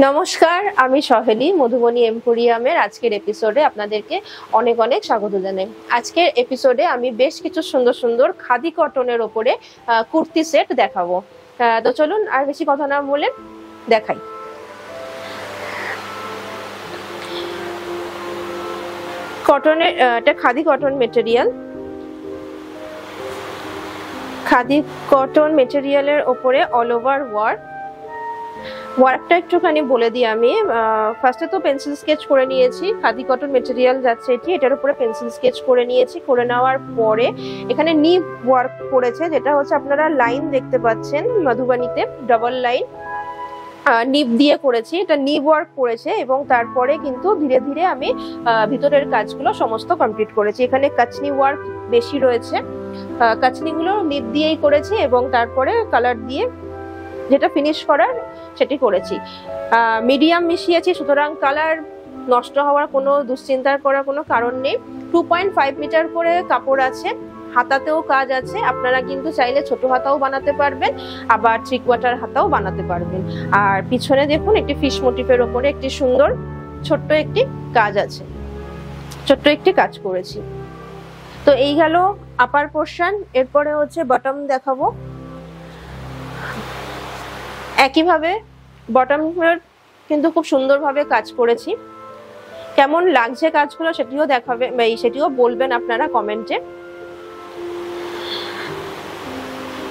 নমস্কার, আমি সহেলি মধুবনী এম্পোরিয়ামের আজকের এপিসোডে আপনাদেরকে অনেক অনেক স্বাগত জানাই। আজকের এপিসোডে আমি বেশ কিছু সুন্দর সুন্দর খাদি কটনের ওপরে কুর্তি সেট দেখাবো। তো চলুন আর বেশি কথা না বলে দেখাই। কটনের এটা khadi cotton material. Khadi cotton মেটেরিয়ালের ওপরে অল ওভার ওয়ার্কটা একটুখানি বলে দিই আমি। ফার্স্টে তো পেন্সিল স্কেচ করে নিয়েছি। খাদি কটন মেটেরিয়াল যাচ্ছে এটার উপরে পেন্সিল স্কেচ করে নিয়েছি। করে নেওয়ার পরে এখানে নিব ওয়ার্ক করেছে, যেটা হচ্ছে আপনারা লাইন দেখতে পাচ্ছেন মধুবনীতে, ডাবল লাইন নিব দিয়ে করেছি। এটা নিব ওয়ার্ক করেছে এবং তারপরে কিন্তু ধীরে ধীরে আমি ভিতরের কাজগুলো সমস্ত কমপ্লিট করেছি। এখানে কাচনি ওয়ার্ক বেশি রয়েছে, কাচনিগুলো নিব দিয়েই করেছি এবং তারপরে কালার দিয়ে যেটা ফিনিশ করার সেটি করেছি। মিডিয়াম মিশিয়েছি, সুতরাং কালার নষ্ট হওয়ার কোনো দুশ্চিন্তার করার কোনো কারণ নেই। 2.5 মিটার করে কাপড় আছে, হাতাতেও কাজ আছে। আপনারা কিন্তু চাইলে ছোট হাতাও বানাতে পারবেন, আবার 3/4 হাতাও বানাতে পারবেন। আর পিছনে দেখুন একটি ফিশ মোটিফের ওপরে একটি সুন্দর ছোট্ট একটি কাজ আছে, ছোট্ট একটি কাজ করেছি। তো এই গেল আপার পোর্শন। এরপরে হচ্ছে বটম দেখাবো। একইভাবে বটমের কিন্তু খুব সুন্দরভাবে কাজ করেছি। কেমন লাগছে কাজগুলো সেটিও দেখাবে, সেটিও বলবেন আপনারা কমেন্টে।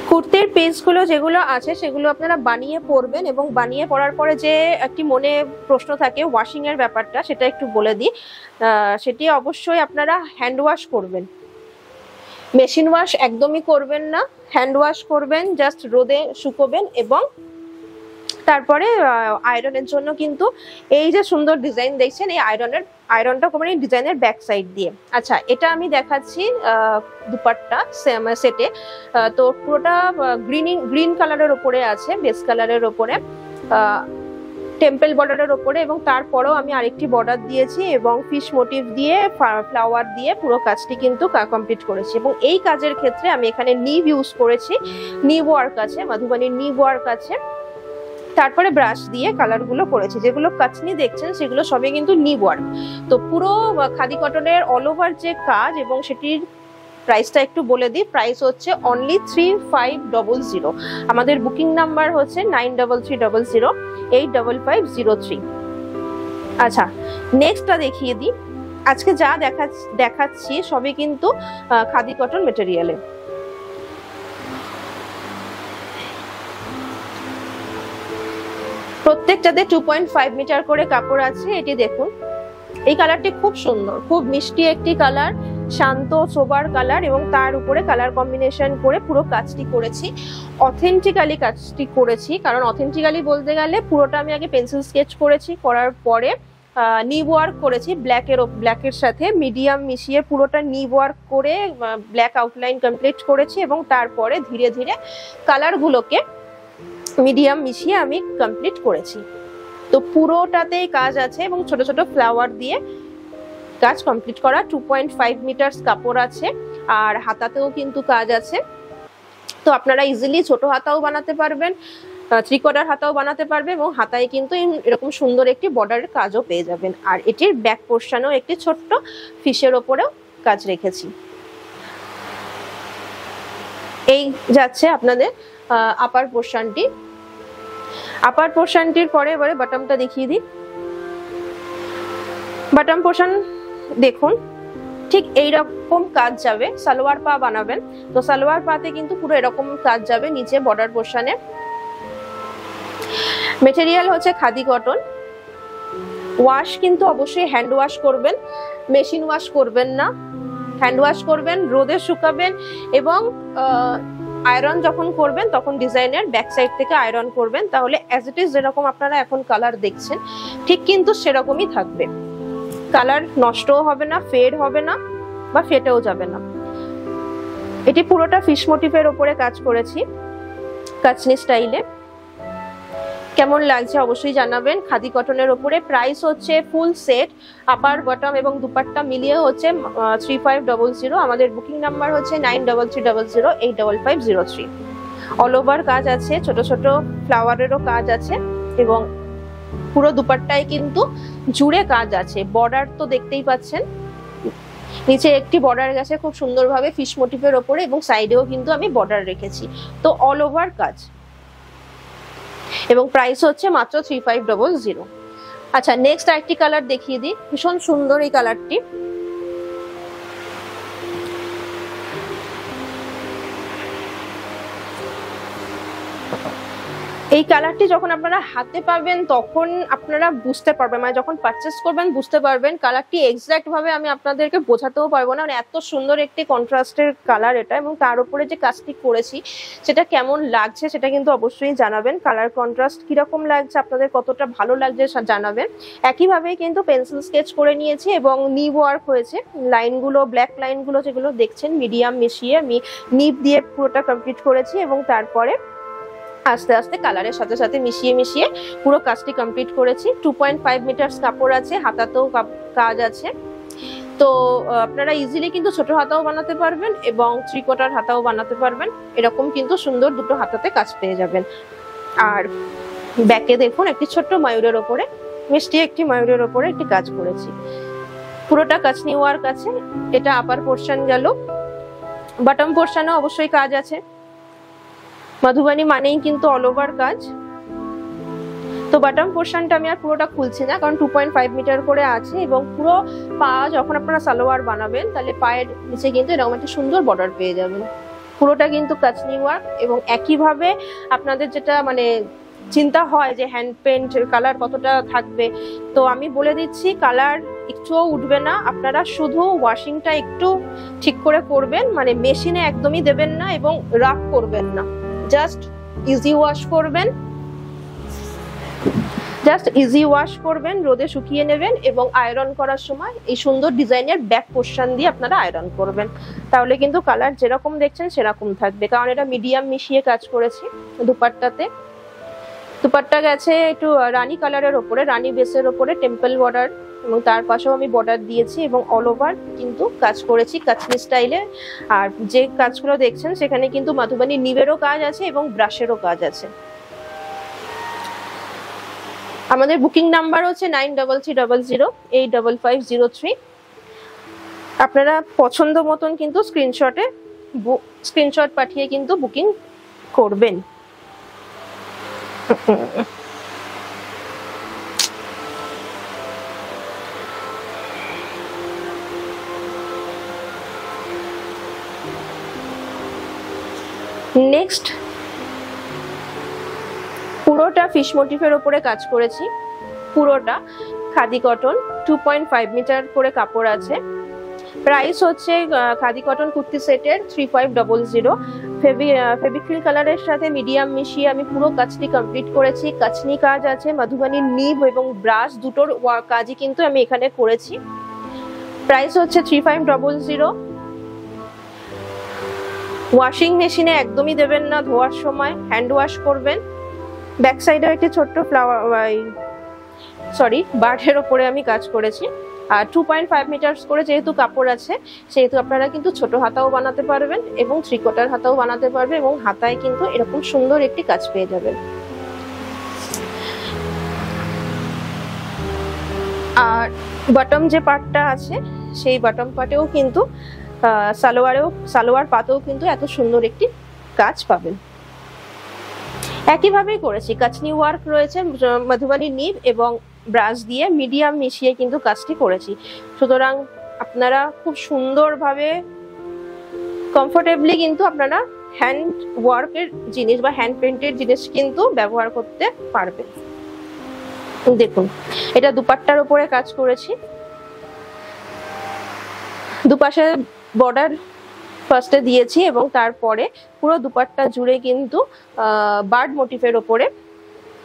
কুর্তির পিসগুলো যেগুলো আছে সেগুলো আপনারা বানিয়ে পরবেন এবং বানিয়ে পরার পরে যে একটি মনে প্রশ্ন থাকে ওয়াশিং এর ব্যাপারটা, সেটা একটু বলে দিই। সেটি অবশ্যই আপনারা হ্যান্ড ওয়াশ করবেন, মেশিন ওয়াশ একদমই করবেন না। হ্যান্ড ওয়াশ করবেন, জাস্ট রোদে শুকোবেন এবং তারপরে আয়রনের জন্য কিন্তু এই যে সুন্দর ডিজাইন দেখছেন, এই আয়রনটা করবেন এই ডিজাইনের ব্যাক সাইড দিয়ে। আচ্ছা, এটা আমি দেখাচ্ছি দুপাট্টা সেটে। তো পুরোটা গ্রিন কালারের ওপরে আছে, বেস কালারের ওপরে, টেম্পল বর্ডারের ওপরে, এবং তারপরেও আমি আরেকটি বর্ডার দিয়েছি এবং ফিশ মোটিভ দিয়ে ফ্লাওয়ার দিয়ে পুরো কাজটি কিন্তু কমপ্লিট করেছি। এবং এই কাজের ক্ষেত্রে আমি এখানে নিব ইউজ করেছি, নিব ওয়ার্ক আছে, মধুবনীর নিব ওয়ার্ক আছে। তারপরে ব্রাশ দিয়ে কালার গুলো করেছি। যেগুলো কাচনি দেখছেন সেগুলো সবই কিন্তু নিব ওয়ার্ক। তো পুরো খাদি কটনের অল ওভার যে কাজ এবং সেটির প্রাইসটা একটু বলে দিই। প্রাইস হচ্ছে অনলি 3500। আমাদের বুকিং নাম্বার হচ্ছে 9330085503। আচ্ছা, নেক্সটটা দেখিয়ে দিই। আজকে যা দেখাচ্ছি সবই কিন্তু খাদি কটন মেটেরিয়ালে। প্রত্যেকটাতে 2.5 মিটার করে কাপড় আছে। এটি দেখুন, এই কালারটি খুব সুন্দর, খুব মিষ্টি একটি কালার, শান্ত সোবার কালার, এবং তার উপরে কালার কম্বিনেশন করে পুরো কাজটি করেছি। অথেন্টিক্যালি কাজটি করেছি, কারণ অথেন্টিক্যালি বলতে গেলে পুরোটা আমি আগে পেন্সিল স্কেচ করেছি, করার পরে নিব ওয়ার্ক করেছি ব্ল্যাকের সাথে মিডিয়াম মিশিয়ে পুরোটা নিব ওয়ার্ক করে ব্ল্যাক আউটলাইন কমপ্লিট করেছি এবং তারপরে ধীরে ধীরে কালারগুলোকে মিডিয়াম মিশিয়ে আমি কমপ্লিট করেছি। তো পুরোটাতেই কাজ আছে এবং ছোট ছোট ফ্লাওয়ার দিয়ে কাজ কমপ্লিট করা। 2.5 মিটার কাপড় আছে আর হাতাতেও কিন্তু কাজ আছে। তো আপনারা ইজিলি ছোট হাতাও বানাতে পারবেন, 3/4 হাতাও বানাতে পারবে এবং হাতায় কিন্তু এরকম সুন্দর একটি বর্ডারের কাজও পেয়ে যাবেন। আর এটির ব্যাক পোর্শনেও একটি ছোট্ট ফিশের ওপরেও কাজ রেখেছি। এই যাচ্ছে আপনাদের আপার পোর্শনটি। আপার পোর্শনটির পরে এবারে বটমটা দেখিয়ে দিই। বটম পোর্শন দেখুন, ঠিক এইরকম কাজ যাবে। সালোয়ার পা বানাবেন, তো সালোয়ার পাতে কিন্তু পুরো এরকম কাজ যাবে নিচে বর্ডার পোর্শনে। মেটেরিয়াল হচ্ছে খাদি কটন। ওয়াশ কিন্তু অবশ্যই হ্যান্ড ওয়াশ করবেন, মেশিন ওয়াশ করবেন না। হ্যান্ড ওয়াশ করবেন, রোদে শুকাবেন এবং আয়রন যখন করবেন তখন ডিজাইনের ব্যাক সাইড থেকে আয়রন করবেন, তাহলে অ্যাজ ইট ইজ যেরকম আপনারা এখন কালার দেখছেন ঠিক কিন্তু সেরকমই থাকবে। কালার নষ্টও হবে না, ফেড হবে না বা ফেটেও যাবে না। এটি পুরোটা ফিশ মোটিফের ওপরে কাজ করেছি কাচনি স্টাইলে। কেমন লাগছে অবশ্যই জানাবেন। খাদি কটনের ওপরে প্রাইস হচ্ছে ফুল সেট আপার বটম এবং দুপাট্টা মিলিয়ে হচ্ছে 3500। আমাদের বুকিং নাম্বার হচ্ছে 9330085503। অল ওভার কাজ আছে, ছোট ছোট ফ্লাওয়ারেরও কাজ আছে এবং পুরো দুপাট্টায় কিন্তু জুড়ে কাজ আছে, বর্ডার তো দেখতেই পাচ্ছেন, নিচে একটি বর্ডার গেছে খুব সুন্দরভাবে ফিশ মোটিভের ওপরে, এবং সাইডেও কিন্তু আমি বর্ডার রেখেছি, তো অল ওভার কাজ। এবং প্রাইস হচ্ছে মাত্র 3500। আচ্ছা, নেক্সট আরেকটি কালার দেখিয়ে দিই, ভীষণ সুন্দর এই কালারটি। এই কালারটি যখন আপনারা হাতে পাবেন তখন আপনারা বুঝতে পারবেন, মানে যখন পারচেস করবেন বুঝতে পারবেন। কালারটি এক্সাক্ট ভাবে আমি আপনাদেরকে বোঝাতেও পারবো না, মানে এত সুন্দর একটি কন্ট্রাস্টের কালার এটা, এবং তার উপরে যে কাজটি করেছি সেটা কেমন লাগছে সেটা কিন্তু অবশ্যই জানাবেন। কালার কন্ট্রাস্ট কিরকম লাগছে, আপনাদের কতটা ভালো লাগছে জানাবেন। একইভাবে কিন্তু পেন্সিল স্কেচ করে নিয়েছি এবং নিব ওয়ার্ক হয়েছে, লাইনগুলো ব্ল্যাক লাইনগুলো যেগুলো দেখছেন মিডিয়াম মিশিয়ে আমি নিব দিয়ে পুরোটা কমপ্লিট করেছি, এবং তারপরে আস্তে আস্তে কালারের সাথে সাথে মিশিয়ে মিশিয়ে পুরো কাজটি কমপ্লিট করেছি। 2.5 মিটার কাপড় আছে, হাতাতেও কাজ আছে, তো আপনারা ইজিলি কিন্তু ছোট হাতাও বানাতে পারবেন এবং 3/4 হাতাও বানাতে পারবেন। এরকম কিন্তু সুন্দর দুটো হাতাতে কাজ পেয়ে যাবেন। আর ব্যাকে দেখুন একটি ছোট্ট ময়ূরের ওপরে, মিষ্টি একটি ময়ূরের ওপরে একটি কাজ করেছি, পুরোটা কাচনি ওয়ার্ক আছে। এটা আপার পোর্শন গেল, বটম পোর্শনে অবশ্যই কাজ আছে। মধুবানি মানেই কিন্তু অল ওভার কাজ। তো বটম পোর্শনটা আমি আর পুরোটা খুলছি না, কারণ 2.5 মিটার করে আছে, এবং পুরো পা যখন আপনারা সালোয়ার বানাবেন তাহলে পায়ের নিচে কিন্তু এরকম একটা সুন্দর বর্ডার পেয়ে যাবেন। পুরোটা কিন্তু কাচনি ওয়ার্ক, এবং একইভাবে আপনাদের যেটা মানে চিন্তা হয় যে হ্যান্ড পেন্ট কালার কতটা থাকবে, তো আমি বলে দিচ্ছি কালার একটুও উঠবে না। আপনারা শুধু ওয়াশিংটা একটু ঠিক করে করবেন, মানে মেশিনে একদমই দেবেন না এবং রাফ করবেন না, জাস্ট ইজি ওয়াশ করবেন, রোদে শুকিয়ে নেবেন, এবং আয়রন করার সময় এই সুন্দর ডিজাইনের ব্যাক পোর্শন দিয়ে আপনারা আয়রন করবেন, তাহলে কিন্তু কালার যেরকম দেখছেন সেরকম থাকবে। কারণ এটা মিডিয়াম মিশিয়ে কাজ করেছি দুপাট্টাতে। দুপাট্টা গেছে একটু রানী কালারের ওপরে, রানী বেসের ওপরে টেম্পল বর্ডার, এবং তার পাশেও আমি বর্ডার দিয়েছি, এবং অল ওভার কিন্তু কাজ করেছি কাচনি স্টাইলে। আর যে কাজগুলো দেখছেন সেখানে কিন্তু মধুবানি নিবেরও কাজ আছে এবং ব্রাশেরও কাজ আছে। আমাদের বুকিং নাম্বার হচ্ছে 9300855503। আপনারা পছন্দ মতন কিন্তু স্ক্রিনশট পাঠিয়ে কিন্তু বুকিং করবেন। নেক্সট পুরোটা ফিশ মোটিফের উপরে কাজ করেছি, পুরোটা খাদি কটন, 2.5 মিটার করে কাপড় আছে। প্রাইস হচ্ছে খাদি কটন কুর্তি সেটের 3500। ফেব্রিক্রিল কালারের সাথে মিডিয়াম মিশিয়ে আমি পুরো কাজটি কমপ্লিট করেছি। কাচনি কাজ আছে, মধুবানির নিব এবং ব্রাশ দুটোর কাজই কিন্তু আমি এখানে করেছি। প্রাইস হচ্ছে 3500। ওয়াশিং মেশিনে একদমই দেবেন না, ধোয়ার সময় হ্যান্ড ওয়াশ করবেন। ব্যাক সাইডে একটি ছোট্ট বার্ডের ওপরে আমি কাজ করেছি। আর 2.5 মিটার করে যেহেতু কাপড় আছে সেহেতু আপনারা কিন্তু ছোট হাতাও বানাতে পারবেন এবং 3/4 হাতাও বানাতে পারবেন, এবং হাতায় কিন্তু এরকম সুন্দর একটি কাজ পেয়ে যাবেন। আর বটম যে পার্টটা আছে সেই বটম পার্টেও কিন্তু সালোয়ার পাতেও কিন্তু এত সুন্দর একটি কাজ পাবেন। একইভাবেই করেছি, কাচনি ওয়ার্ক রয়েছে, মধুবানি নিব এবং ব্রাশ দিয়ে মিডিয়াম মিশিয়ে কিন্তু কাজটি করেছি। সুতরাং আপনারা খুব সুন্দরভাবে কমফোর্টেবলি কিন্তু আপনারা হ্যান্ড ওয়ার্কের জিনিস বা হ্যান্ড পেন্টের জিনিস কিন্তু ব্যবহার করতে পারবেন। দেখুন এটা দুপাট্টার উপরে কাজ করেছি, দুপাশে বর্ডার ফার্স্টে দিয়েছি এবং তারপরে পুরো দুপাট্টা জুড়ে কিন্তু বার্ড মোটিফের ওপরে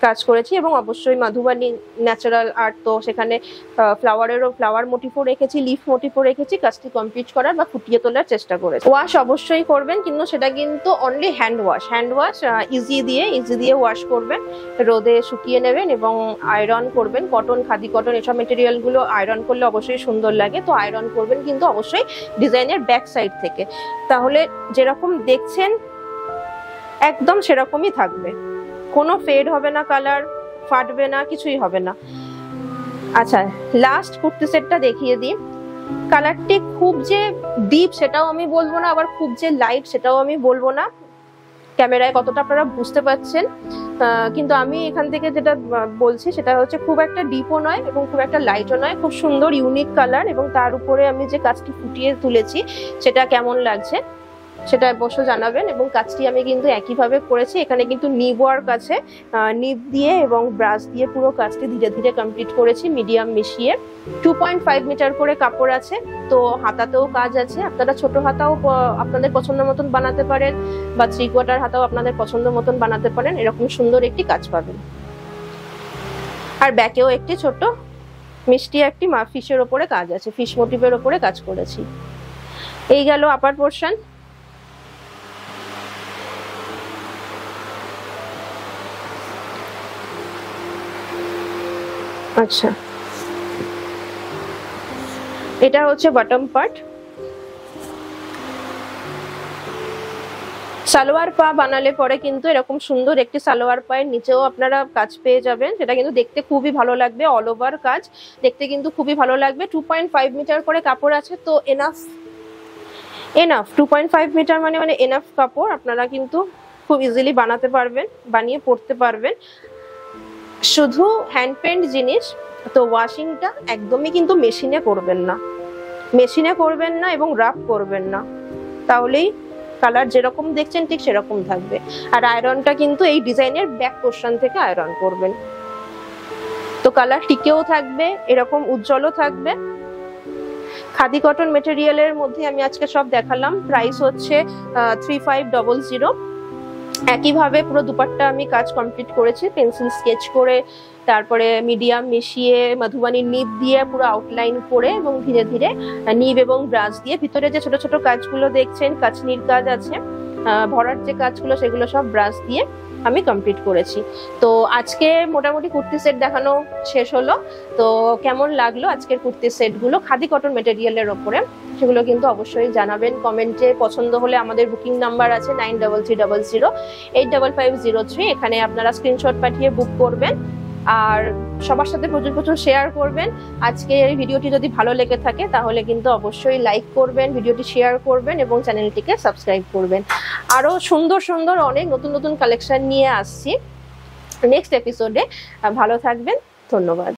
কাজ করেছি, এবং অবশ্যই মধুবানি ন্যাচারাল আর্ট, তো সেখানে ফ্লাওয়ার মোটিফও রেখেছি, লিফ মোটিফও রেখেছি। কাজটি কমপ্লিট করার বা ফুটিয়ে তোলার চেষ্টা করেছি। ওয়াশ অবশ্যই করবেন, কিন্তু সেটা কিন্তু অনলি হ্যান্ড ওয়াশ ইজি দিয়ে ওয়াশ করবেন, রোদে শুকিয়ে নেবেন এবং আয়রন করবেন। খাদি কটন এসব মেটেরিয়ালগুলো আয়রন করলে অবশ্যই সুন্দর লাগে, তো আয়রন করবেন কিন্তু অবশ্যই ডিজাইনের ব্যাক সাইড থেকে, তাহলে যেরকম দেখছেন একদম সেরকমই থাকবে, কোনো ফেড হবে না কালার, ফাটবে না, কিছুই হবে না। আচ্ছা, লাস্ট কুর্তি সেটটা দেখিয়ে দিই। কালারটি খুব যে ডিপ সেটাও আমি বলবো না, আবার খুব যে লাইট সেটাও আমি বলবো না। ক্যামেরায় কতটা আপনারা বুঝতে পারছেন, কিন্তু আমি এখান থেকে যেটা বলছি সেটা হচ্ছে খুব একটা ডিপও নয় এবং খুব একটা লাইটও নয়, খুব সুন্দর ইউনিক কালার। এবং তার উপরে আমি যে কাজটি ফুটিয়ে তুলেছি সেটা কেমন লাগছে সেটা অবশ্য জানাবেন। এবং কাজটি আমি কিন্তু একইভাবে করেছি, এখানে কিন্তু নিব ওয়ার্ক আছে, নিব দিয়ে এবং ব্রাশ দিয়ে পুরো কাজটি ধীরে ধীরে কমপ্লিট করেছি মিডিয়াম মিশিয়ে। 2.5 মিটার করে কাপড় আছে, তো হাতাতেও কাজ আছে। আপনারা ছোট হাতাও আপনাদের পছন্দ মতন বানাতে পারেন, বা 3/4 হাতাও আপনাদের পছন্দ মতন বানাতে পারেন। এরকম সুন্দর একটি কাজ পাবেন। আর ব্যাকেও একটি ছোট মিষ্টি একটি ফিশের ওপরে কাজ আছে, ফিশ মোটিভের ওপরে কাজ করেছি। এই গেল আপার পোর্শন। আচ্ছা, এটা হচ্ছে বটম পার্ট। সালোয়ার পা বানালে পরে কিন্তু এরকম সুন্দর একটি সালোয়ার পায়ের নিচেও আপনারা কাজ পেয়ে যাবেন, সেটা কিন্তু দেখতে খুবই ভালো লাগবে। অল ওভার কাজ দেখতে কিন্তু খুবই ভালো লাগবে। 2.5 মিটার করে কাপড় আছে, তো এনাফ 2.5 মিটার মানে এনাফ কাপড়। আপনারা কিন্তু খুব ইজিলি বানাতে পারবেন, বানিয়ে পরতে পারবেন। শুধু হ্যান্ড পেন্ট জিনিস, তো ওয়াশিংটা একদমই কিন্তু মেশিনে করবেন না এবং রাফ করবেন না, তাহলেই কালার যেরকম দেখছেন ঠিক সেরকম থাকবে। আর আয়রনটা কিন্তু এই ডিজাইনের ব্যাক পোর্শন থেকে আয়রন করবেন, তো কালার টিকেও থাকবে, এরকম উজ্জ্বলও থাকবে। খাদি কটন মেটেরিয়ালের মধ্যে আমি আজকে সব দেখালাম। প্রাইস হচ্ছে 3500। একইভাবে পুরো দুপাট্টা আমি কাজ কমপ্লিট করেছি, পেন্সিল স্কেচ করে, তারপরে মিডিয়াম মিশিয়ে মধুবানির নিব দিয়ে পুরো আউটলাইন করে এবং ধীরে ধীরে নিব এবং ব্রাশ দিয়ে ভিতরে যে ছোট ছোট কাজগুলো দেখছেন, কাচনির কাজ আছে, ভরার যে কাজগুলো, সেগুলো সব ব্রাশ দিয়ে আমি কমপ্লিট করেছি। তো আজকে মোটামুটি কুর্তি সেট দেখানো শেষ হলো। তো কেমন লাগলো আজকের কুর্তি সেটগুলো খাদি কটন মেটেরিয়ালের ওপরে, সেগুলো কিন্তু অবশ্যই জানাবেন কমেন্টে। পছন্দ হলে আমাদের বুকিং নাম্বার আছে 9330085503। এখানে আপনারা স্ক্রিনশট পাঠিয়ে বুক করবেন, আর সবার সাথে প্রচুর প্রচুর শেয়ার করবেন। আজকে এই ভিডিওটি যদি ভালো লেগে থাকে তাহলে কিন্তু অবশ্যই লাইক করবেন, ভিডিওটি শেয়ার করবেন এবং চ্যানেলটিকে সাবস্ক্রাইব করবেন। আরো সুন্দর সুন্দর অনেক নতুন নতুন কালেকশন নিয়ে আসছি নেক্সট এপিসোডে। ভালো থাকবেন, ধন্যবাদ।